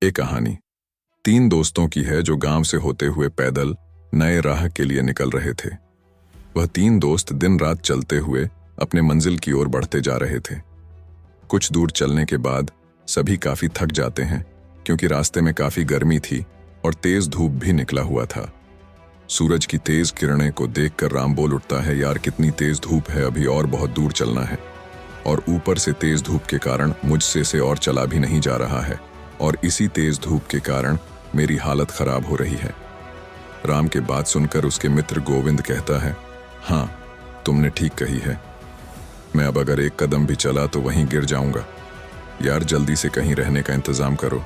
एक कहानी तीन दोस्तों की है जो गांव से होते हुए पैदल नए राह के लिए निकल रहे थे। वह तीन दोस्त दिन रात चलते हुए अपने मंजिल की ओर बढ़ते जा रहे थे। कुछ दूर चलने के बाद सभी काफी थक जाते हैं क्योंकि रास्ते में काफी गर्मी थी और तेज धूप भी निकला हुआ था। सूरज की तेज किरणें को देखकर राम बोल उठता है, यार कितनी तेज धूप है, अभी और बहुत दूर चलना है। और ऊपर से तेज धूप के कारण मुझसे से और चला भी नहीं जा रहा है और इसी तेज धूप के कारण मेरी हालत खराब हो रही है। राम के बात सुनकर उसके मित्र गोविंद कहता है, हाँ तुमने ठीक कही है, मैं अब अगर एक कदम भी चला तो वहीं गिर जाऊंगा। यार जल्दी से कहीं रहने का इंतजाम करो।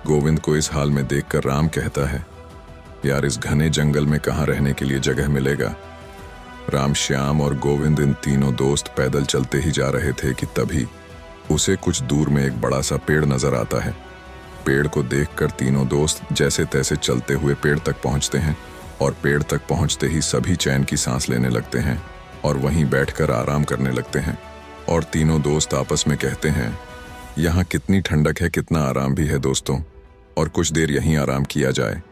गोविंद को इस हाल में देखकर राम कहता है, यार इस घने जंगल में कहाँ रहने के लिए जगह मिलेगा। राम, श्याम और गोविंद इन तीनों दोस्त पैदल चलते ही जा रहे थे कि तभी उसे कुछ दूर में एक बड़ा सा पेड़ नजर आता है। पेड़ को देखकर तीनों दोस्त जैसे तैसे चलते हुए पेड़ तक पहुंचते हैं और पेड़ तक पहुंचते ही सभी चैन की सांस लेने लगते हैं और वहीं बैठकर आराम करने लगते हैं। और तीनों दोस्त आपस में कहते हैं, यहाँ कितनी ठंडक है, कितना आराम भी है दोस्तों, और कुछ देर यहीं आराम किया जाए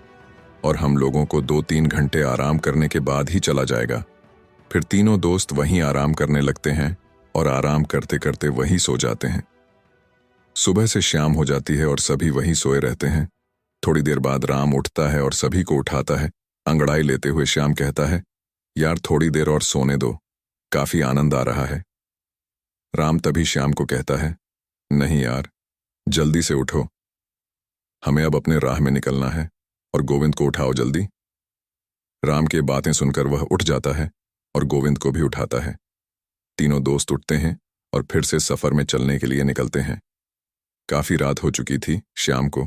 और हम लोगों को 2-3 घंटे आराम करने के बाद ही चला जाएगा। फिर तीनों दोस्त वहीं आराम करने लगते हैं और आराम करते करते वहीं सो जाते हैं। सुबह से शाम हो जाती है और सभी वहीं सोए रहते हैं। थोड़ी देर बाद राम उठता है और सभी को उठाता है। अंगड़ाई लेते हुए श्याम कहता है, यार थोड़ी देर और सोने दो, काफी आनंद आ रहा है। राम तभी श्याम को कहता है, नहीं यार जल्दी से उठो, हमें अब अपने राह में निकलना है और गोविंद को उठाओ जल्दी। राम की बातें सुनकर वह उठ जाता है और गोविंद को भी उठाता है। तीनों दोस्त उठते हैं और फिर से सफर में चलने के लिए निकलते हैं। काफी रात हो चुकी थी। श्याम को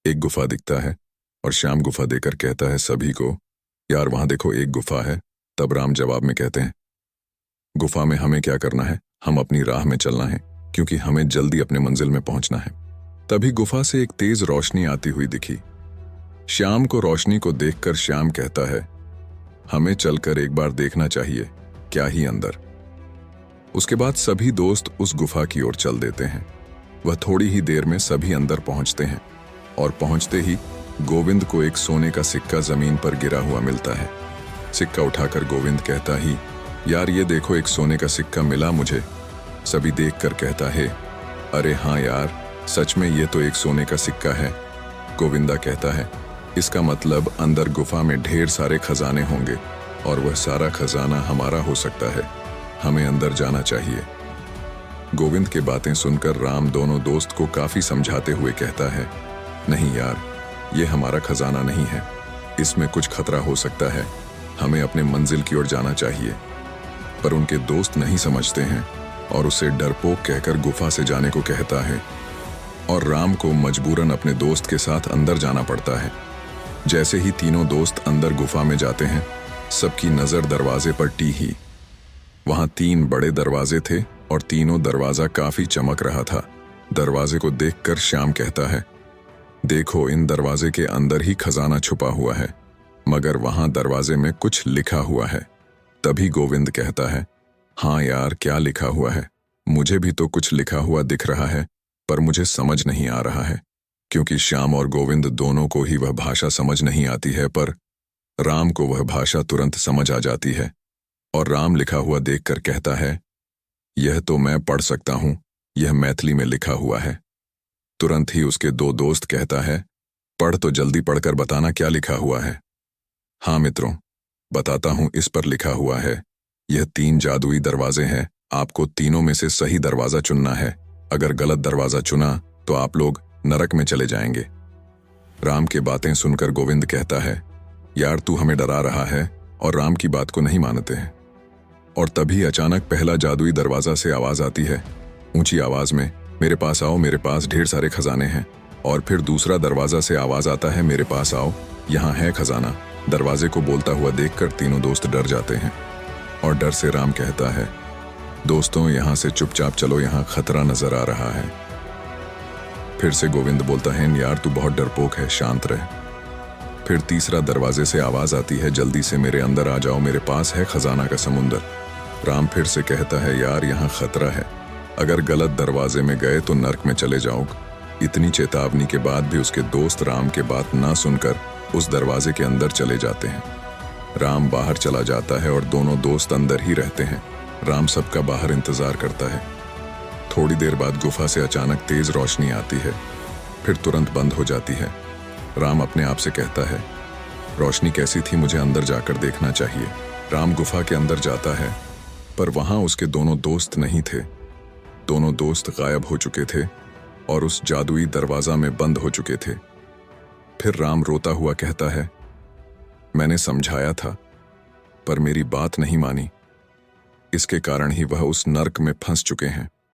एक गुफा दिखता है और श्याम गुफा देकर कहता है सभी को, यार वहां देखो एक गुफा है। तब राम जवाब में कहते हैं, गुफा में हमें क्या करना है, हम अपनी राह में चलना है क्योंकि हमें जल्दी अपने मंजिल में पहुंचना है। तभी गुफा से एक तेज रोशनी आती हुई दिखी। श्याम को रोशनी को देखकर श्याम कहता है, हमें चलकर एक बार देखना चाहिए क्या ही अंदर। उसके बाद सभी दोस्त उस गुफा की ओर चल देते हैं। वह थोड़ी ही देर में सभी अंदर पहुंचते हैं और पहुंचते ही गोविंद को एक सोने का सिक्का जमीन पर गिरा हुआ मिलता है। सिक्का उठाकर गोविंद कहता ही, यार ये देखो एक सोने का सिक्का मिला मुझे। सभी देखकर कहता है, अरे हाँ यार सच में ये तो एक सोने का सिक्का है। गोविंदा कहता है, इसका मतलब अंदर गुफा में ढेर सारे खजाने होंगे और वह सारा खजाना हमारा हो सकता है, हमें अंदर जाना चाहिए। गोविंद के बातें सुनकर राम दोनों दोस्त को काफी समझाते हुए कहता है, नहीं यार ये हमारा खजाना नहीं है, इसमें कुछ खतरा हो सकता है, हमें अपने मंजिल की ओर जाना चाहिए। पर उनके दोस्त नहीं समझते हैं और उसे डरपोक कहकर गुफा से जाने को कहता है और राम को मजबूरन अपने दोस्त के साथ अंदर जाना पड़ता है। जैसे ही तीनों दोस्त अंदर गुफा में जाते हैं, सबकी नजर दरवाजे पर टिकी। वहां 3 बड़े दरवाजे थे और तीनों दरवाजा काफी चमक रहा था। दरवाजे को देखकर श्याम कहता है, देखो इन दरवाजे के अंदर ही खजाना छुपा हुआ है, मगर वहां दरवाजे में कुछ लिखा हुआ है। तभी गोविंद कहता है, हाँ यार क्या लिखा हुआ है, मुझे भी तो कुछ लिखा हुआ दिख रहा है पर मुझे समझ नहीं आ रहा है। क्योंकि श्याम और गोविंद दोनों को ही वह भाषा समझ नहीं आती है, पर राम को वह भाषा तुरंत समझ आ जाती है और राम लिखा हुआ देखकर कहता है, यह तो मैं पढ़ सकता हूं, यह मैथिली में लिखा हुआ है। तुरंत ही उसके 2 दोस्त कहता है, पढ़ तो जल्दी पढ़कर बताना क्या लिखा हुआ है। हाँ मित्रों बताता हूं, इस पर लिखा हुआ है, यह 3 जादुई दरवाजे हैं, आपको तीनों में से सही दरवाजा चुनना है, अगर गलत दरवाजा चुना तो आप लोग नरक में चले जाएंगे। राम की बातें सुनकर गोविंद कहता है, यार तू हमें डरा रहा है, और राम की बात को नहीं मानते हैं। और तभी अचानक पहला जादुई दरवाजा से आवाज आती है, ऊंची आवाज में, मेरे पास आओ, मेरे पास ढेर सारे खजाने हैं। और फिर दूसरा दरवाजा से आवाज आता है, मेरे पास आओ, यहाँ है खजाना। दरवाजे को बोलता हुआ देखकर तीनों दोस्त डर जाते हैं और डर से राम कहता है, दोस्तों यहाँ से चुपचाप चलो, यहाँ खतरा नजर आ रहा है। फिर से गोविंद बोलता है, यार तू बहुत डरपोक है, शांत रह। फिर तीसरा दरवाजे से आवाज आती है, जल्दी से मेरे अंदर आ जाओ, मेरे पास है खजाना का समुंदर। राम फिर से कहता है, यार यहाँ खतरा है, अगर गलत दरवाजे में गए तो नर्क में चले जाओगे। इतनी चेतावनी के बाद भी उसके दोस्त राम के बात ना सुनकर उस दरवाजे के अंदर चले जाते हैं। राम बाहर चला जाता है और दोनों दोस्त अंदर ही रहते हैं। राम सबका बाहर इंतजार करता है। थोड़ी देर बाद गुफा से अचानक तेज रोशनी आती है, फिर तुरंत बंद हो जाती है। राम अपने आप से कहता है, रोशनी कैसी थी, मुझे अंदर जाकर देखना चाहिए। राम गुफा के अंदर जाता है, पर वहां उसके दोनों दोस्त नहीं थे। दोनों दोस्त गायब हो चुके थे और उस जादुई दरवाजा में बंद हो चुके थे। फिर राम रोता हुआ कहता है, मैंने समझाया था, पर मेरी बात नहीं मानी। इसके कारण ही वह उस नर्क में फंस चुके हैं।